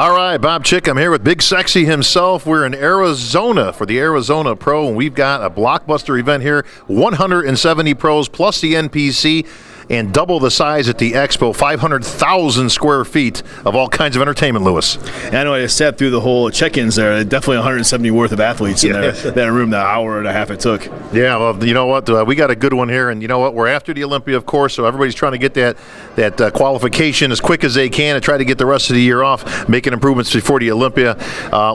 All right, Bob Chick, I'm here with Big Sexy himself. We're in Arizona for the Arizona Pro, and we've got a blockbuster event here, 170 pros plus the NPC, and double the size at the Expo, 500,000 square feet of all kinds of entertainment, Lewis. And I know I sat through the whole check-ins there. Definitely 170 worth of athletes in there, that room, the hour and a half it took. Yeah, well, you know what? We got a good one here, and you know what? We're after the Olympia, of course, so everybody's trying to get that qualification as quick as they can and try to get the rest of the year off, making improvements before the Olympia.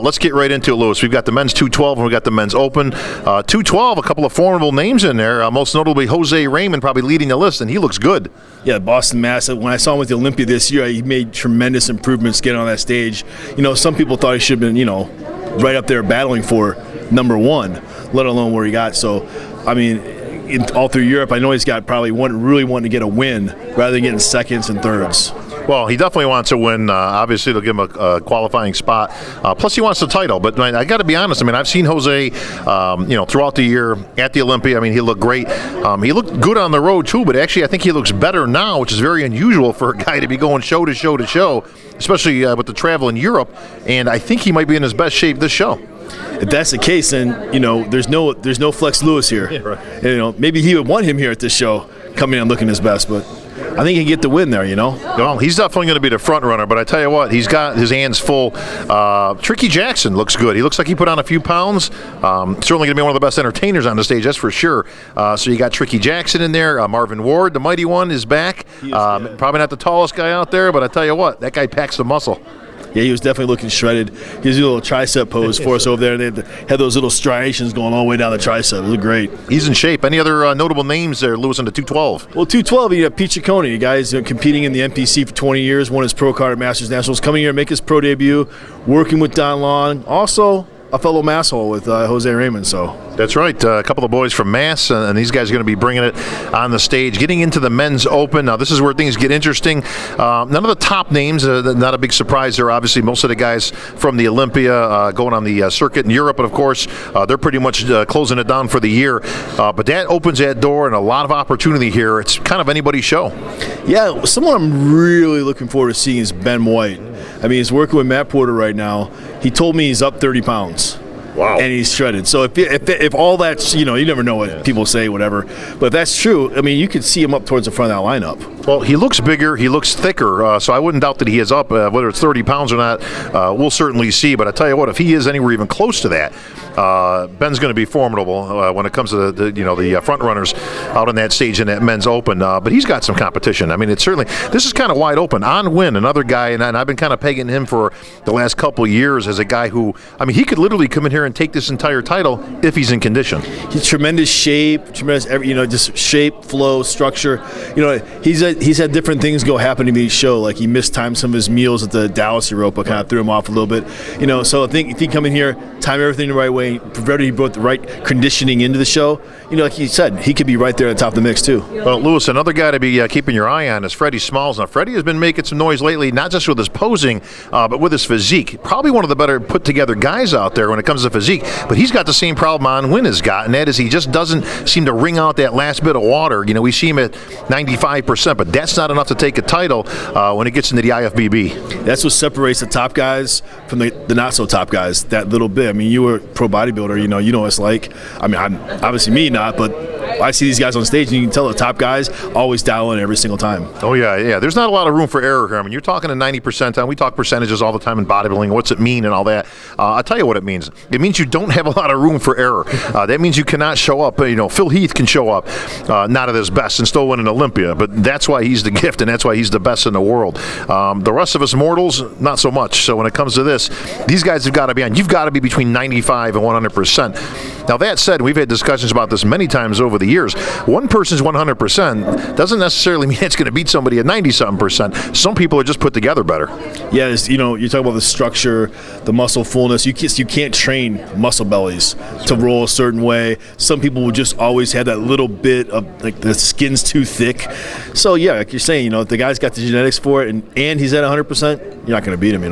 Let's get right into it, Lewis. We've got the men's 212 and we've got the men's open. 212, a couple of formidable names in there, most notably Jose Raymond probably leading the list, and he looks good. Yeah, Boston Mass. When I saw him with the Olympia this year, he made tremendous improvements getting on that stage. You know, some people thought he should have been, right up there battling for number one, let alone where he got. So, I mean, all through Europe, I know he's got probably really wanting to get a win rather than getting seconds and thirds. Well, he definitely wants to win. Obviously, it'll give him a qualifying spot. Plus, he wants the title. But I got to be honest. I mean, I've seen Jose, throughout the year at the Olympia. I mean, he looked great. He looked good on the road too. But actually, I think he looks better now, which is very unusual for a guy to be going show to show to show, especially with the travel in Europe. And I think he might be in his best shape this show. If that's the case, then there's no Flex Lewis here. Yeah, right. Maybe he would want him here at this show, coming in looking his best, but I think he can get the win there, Well, he's definitely going to be the front runner, but I tell you what, he's got his hands full. Tricky Jackson looks good. He looks like he put on a few pounds. Certainly going to be one of the best entertainers on the stage, that's for sure. So you got Tricky Jackson in there. Marvin Ward, the mighty one, is back. Probably not the tallest guy out there, but I tell you what, that guy packs the muscle. Yeah, he was definitely looking shredded. He was doing a little tricep pose for us over there. They had those little striations going all the way down the tricep. It looked great. He's in shape. Any other notable names there, Lewis, in the 212? Well, 212, you have Pete Ciccone. The guy's competing in the NPC for 20 years, won his pro card at Masters Nationals, coming here to make his pro debut, working with Don Long. Also, a fellow masshole with Jose Raymond. So that's right. A couple of boys from Mass, and these guys are going to be bringing it on the stage. Getting into the men's open. Now, this is where things get interesting. None of the top names, not a big surprise there. Obviously, most of the guys from the Olympia going on the circuit in Europe, and of course, they're pretty much closing it down for the year. But that opens that door and a lot of opportunity here. It's kind of anybody's show. Yeah, someone I'm really looking forward to seeing is Ben White. I mean, he's working with Matt Porter right now. He told me he's up 30 pounds. Wow. And he's shredded. So if all that's, you never know what people say, whatever. But if that's true, I mean, you could see him up towards the front of that lineup. Well, he looks bigger. He looks thicker. So I wouldn't doubt that he is up. Whether it's 30 pounds or not, we'll certainly see. But I tell you what, if he is anywhere even close to that, Ben's going to be formidable when it comes to the front runners out on that stage in that men's open. But he's got some competition. I mean, it's certainly, this is kind of wide open. On Win, another guy, and I've been kind of pegging him for the last couple of years as a guy who, I mean, he could literally come in here and take this entire title if he's in condition. He's tremendous shape, just shape, flow, structure. He's had different things happen to me each show. Like he mistimed some of his meals at the Dallas Europa, kind of threw him off a little bit. So I think if he come in here, time everything the right way, provided he brought the right conditioning into the show, like you said, he could be right there at the top of the mix too. Well, Lewis, another guy to be keeping your eye on is Freddie Smalls. Now, Freddie has been making some noise lately, not just with his posing, but with his physique. Probably one of the better put together guys out there when it comes to physique. But he's got the same problem On Win has got, and that is he just doesn't seem to wring out that last bit of water. We see him at 95%, but that's not enough to take a title when it gets into the IFBB. That's what separates the top guys from the not so top guys. That little bit. I mean, you were a pro bodybuilder. You know what it's like. I mean, I'm obviously me not, but I see these guys on stage, and you can tell the top guys always dial in every single time. Oh yeah. There's not a lot of room for error here. I mean, you're talking to 90%. We talk percentages all the time in bodybuilding. What's it mean and all that? I'll tell you what it means. It means you don't have a lot of room for error. That means you cannot show up. Phil Heath can show up not at his best and still win an Olympia, but that's why he's the gift, and that's why he's the best in the world. The rest of us mortals, not so much. So when it comes to this, these guys have got to be on. You've got to be between 95 and 100%. Now, that said, we've had discussions about this many times over the years. One person's 100% doesn't necessarily mean it's going to beat somebody at 90-something%. Some people are just put together better. Yeah, you talk about the structure, the muscle fullness. You can't train muscle bellies to roll a certain way. Some people will just always have that little bit of, like, the skin's too thick. So, yeah, like you're saying, if the guy's got the genetics for it and he's at 100%, you're not going to beat him,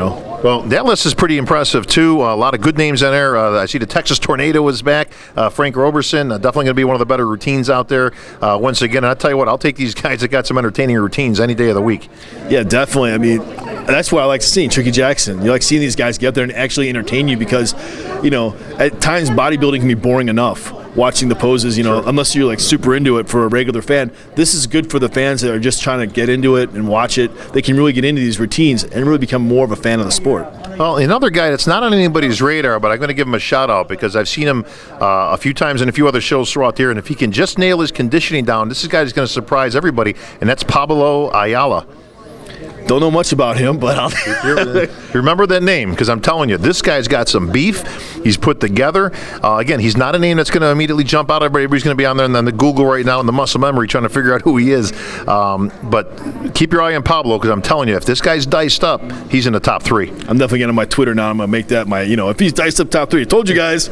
Well, that list is pretty impressive, too. A lot of good names in there. I see the Texas Tornado is back. Frank Roberson, definitely going to be one of the better routines out there. Once again, I'll tell you what, I'll take these guys that got some entertaining routines any day of the week. Yeah, definitely. I mean, that's what I like seeing, Tricky Jackson. You like seeing these guys get up there and actually entertain you because, at times bodybuilding can be boring enough. Watching the poses, unless you're like super into it for a regular fan. This is good for the fans that are just trying to get into it and watch it. They can really get into these routines and really become more of a fan of the sport. Well, another guy that's not on anybody's radar, but I'm going to give him a shout out because I've seen him a few times in a few other shows throughout the year, and if he can just nail his conditioning down, this is a guy that's going to surprise everybody, and that's Pablo Ayala. Don't know much about him, but remember that name because I'm telling you, this guy's got some beef. He's put together. Again, he's not a name that's going to immediately jump out. Everybody's going to be on there and then the Google right now and the muscle memory trying to figure out who he is. But keep your eye on Pablo because I'm telling you, if this guy's diced up, he's in the top 3. I'm definitely getting on my Twitter now. I'm going to make that my, if he's diced up top 3. I told you guys.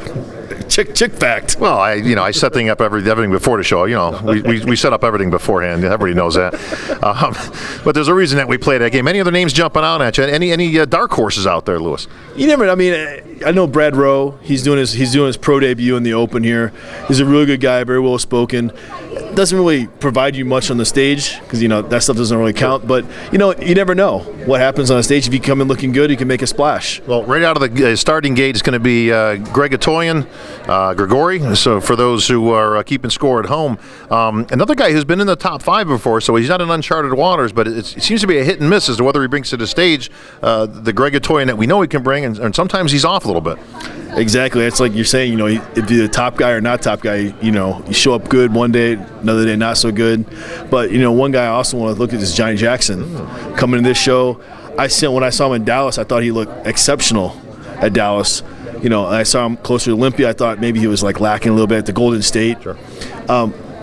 Chick fact. Well, I set thing up everything before the show. We set up everything beforehand. Everybody knows that. But there's a reason that we play that game. Any other names jumping out at you? Any dark horses out there, Lewis? You never. I mean, I know Brad Rowe. He's doing his pro debut in the Open here. He's a really good guy, very well spoken. Doesn't really provide you much on the stage because that stuff doesn't really count. But you never know what happens on the stage. If you come in looking good, you can make a splash. Well, right out of the starting gate is going to be Grigori. So for those who are keeping score at home, another guy who's been in the top 5 before, so he's not in uncharted waters. But it seems to be a hit and miss as to whether he brings to the stage the Grigorian that we know he can bring, and sometimes he's off a little bit. Exactly. It's like you're saying, if you're the top guy or not top guy, you show up good one day, another day not so good. But, one guy I also want to look at is Johnny Jackson. Coming to this show, when I saw him in Dallas, I thought he looked exceptional at Dallas. I saw him closer to Olympia. I thought maybe he was lacking a little bit at the Golden State. Sure.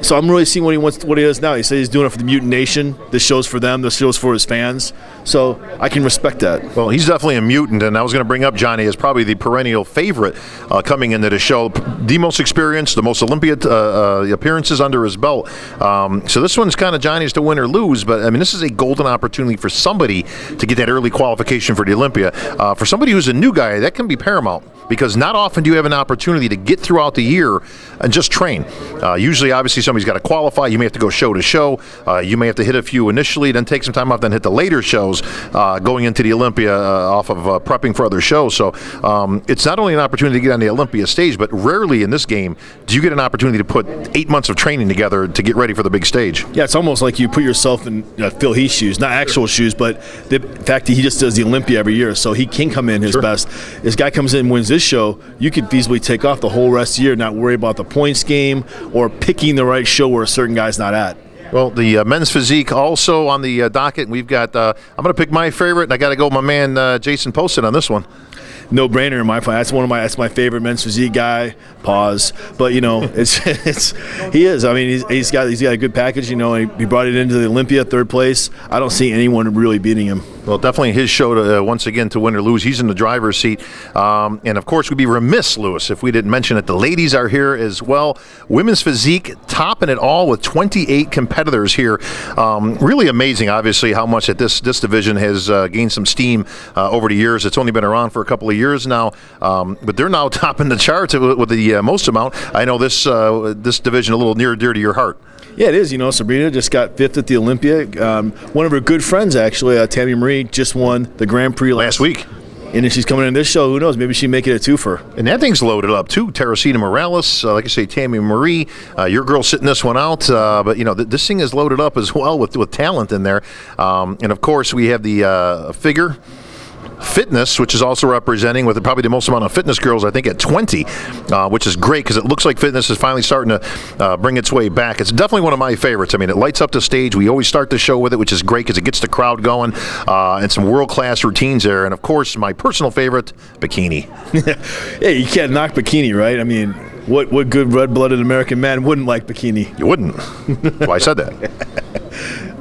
So I'm really seeing what he does now. He says he's doing it for the Mutant Nation. This show's for them. This show's for his fans. So I can respect that. Well, he's definitely a mutant, and I was going to bring up Johnny as probably the perennial favorite coming into the show. The most experienced, the most Olympia appearances under his belt. So this one's kind of Johnny's to win or lose, but I mean, this is a golden opportunity for somebody to get that early qualification for the Olympia. For somebody who's a new guy, that can be paramount because not often do you have an opportunity to get throughout the year and just train. Usually, obviously, somebody's got to qualify. You may have to go show to show. You may have to hit a few initially, then take some time off, then hit the later shows going into the Olympia off of prepping for other shows. So it's not only an opportunity to get on the Olympia stage, but rarely in this game do you get an opportunity to put 8 months of training together to get ready for the big stage. Yeah, it's almost like you put yourself in Phil Heath's shoes, not actual shoes, but the fact that he just does the Olympia every year, so he can come in his best. This guy comes in and wins this show, you could feasibly take off the whole rest of the year, not worry about the points game or picking the right show where a certain guy's not at. Well, the men's physique also on the docket. We've got, I'm going to pick my favorite, and I got to go with my man Jason Poston on this one. No brainer in my point. That's my favorite men's physique guy. Pause. But he is. I mean, he's got a good package. He brought it into the Olympia, 3rd place. I don't see anyone really beating him. Well, definitely his show to once again to win or lose. He's in the driver's seat, and of course we'd be remiss, Lewis, if we didn't mention it. The ladies are here as well. Women's physique topping it all with 28 competitors here. Really amazing, obviously, how much that this division has gained some steam over the years. It's only been around for a couple of years now, but they're now topping the charts with the most amount. I know this division a little near dear to your heart. Yeah, it is. Sabrina just got 5th at the Olympia. One of her good friends, actually, Tammy Marie, just won the Grand Prix last week. And if she's coming in this show, who knows? Maybe she make it a twofer. And that thing's loaded up, too. Teresita Morales, like I say, Tammy Marie. Your girl sitting this one out. But, this thing is loaded up as well with talent in there. And, of course, we have the figure fitness, which is also representing with probably the most amount of fitness girls, I think, at 20, which is great because it looks like fitness is finally starting to bring its way back. It's definitely one of my favorites. I mean, it lights up the stage. We always start the show with it, which is great because it gets the crowd going and some world-class routines there. And, of course, my personal favorite, bikini. Hey, you can't knock bikini, right? I mean, what good red-blooded American man wouldn't like bikini? You wouldn't. Well, I said that.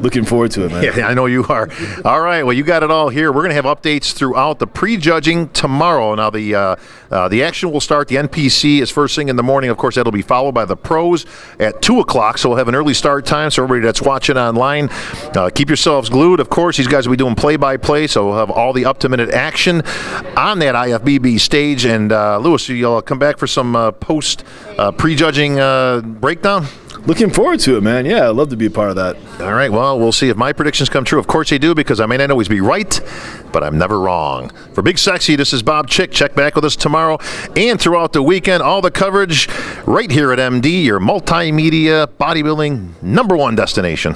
Looking forward to it, man. Yeah, I know you are. All right, well, you got it all here. We're going to have updates throughout the prejudging tomorrow. Now, the action will start. The NPC is first thing in the morning. Of course, that'll be followed by the pros at 2 o'clock, so we'll have an early start time. So everybody that's watching online, keep yourselves glued. Of course, these guys will be doing play-by-play, so we'll have all the up-to-minute action on that IFBB stage. And, Lewis, you'll come back for some post-prejudging breakdown? Looking forward to it, man. Yeah, I'd love to be a part of that. All right, well, we'll see if my predictions come true. Of course they do, because I may not always be right, but I'm never wrong. For Big Sexy, this is Bob Chick. Check back with us tomorrow and throughout the weekend. All the coverage right here at MD, your multimedia bodybuilding #1 destination.